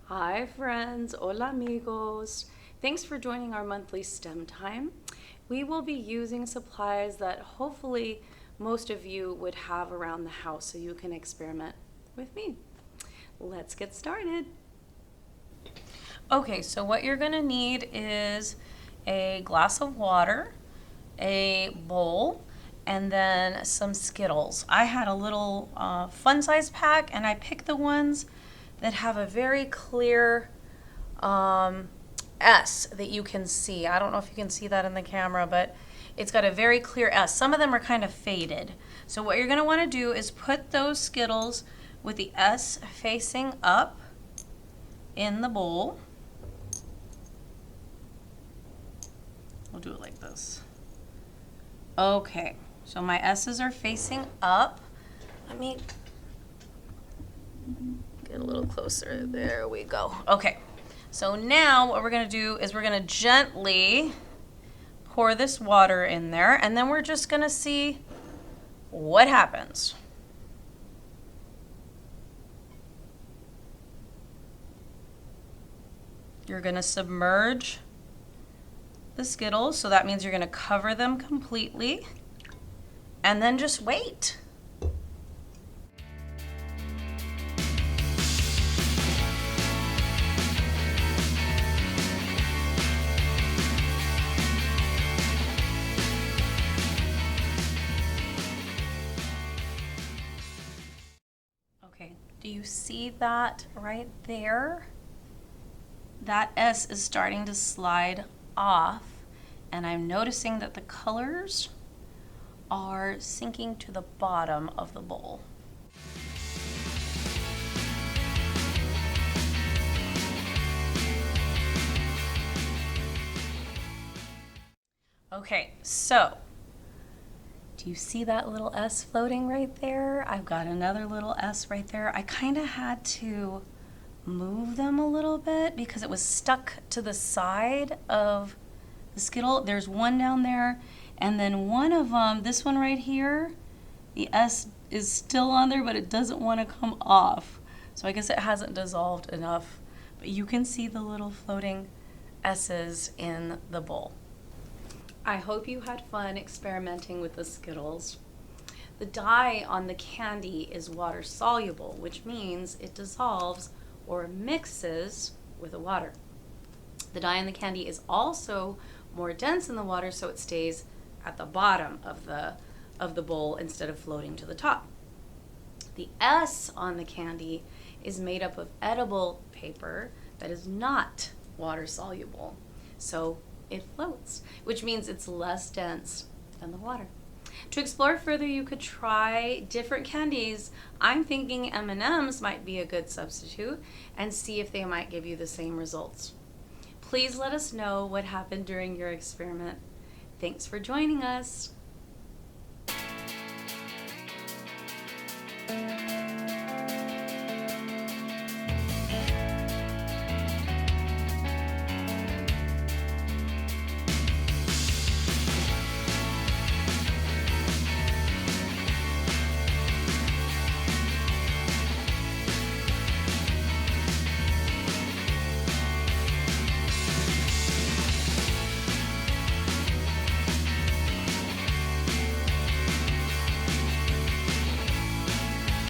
Hi friends, hola amigos. Thanks for joining our monthly STEM time. We will be using supplies that hopefully most of you would have around the house so you can experiment with me. Let's get started. Okay, so what you're gonna need is a glass of water, a bowl, and then some Skittles. I had a little fun size pack and I picked the ones that have a very clear S that you can see. I don't know if you can see that in the camera, but it's got a very clear S. Some of them are kind of faded. So what you're going to want to do is put those Skittles with the S facing up in the bowl. We'll do it like this. Okay, so my S's are facing up. Let me get a little closer. There we go. Okay, so now what we're going to do is we're going to gently pour this water in there, and then we're just going to see what happens. You're going to submerge the Skittles, so that means you're going to cover them completely, and then just wait. Okay, do you see that right there? That S is starting to slide off, and I'm noticing that the colors are sinking to the bottom of the bowl. Okay, so do you see that little S floating right there? I've got another little S right there. I kind of had to move them a little bit because it was stuck to the side of the Skittle. There's one down there, and then one of them, this one right here, the S is still on there, but it doesn't want to come off. So I guess it hasn't dissolved enough, but you can see the little floating S's in the bowl. I hope you had fun experimenting with the Skittles. The dye on the candy is water soluble, which means it dissolves or mixes with the water. The dye in the candy is also more dense in the water, so it stays at the bottom of the bowl instead of floating to the top. The S on the candy is made up of edible paper that is not water soluble, so it floats, which means it's less dense than the water. To explore further, you could try different candies. I'm thinking M&Ms might be a good substitute, and see if they might give you the same results. Please let us know what happened during your experiment. Thanks for joining us.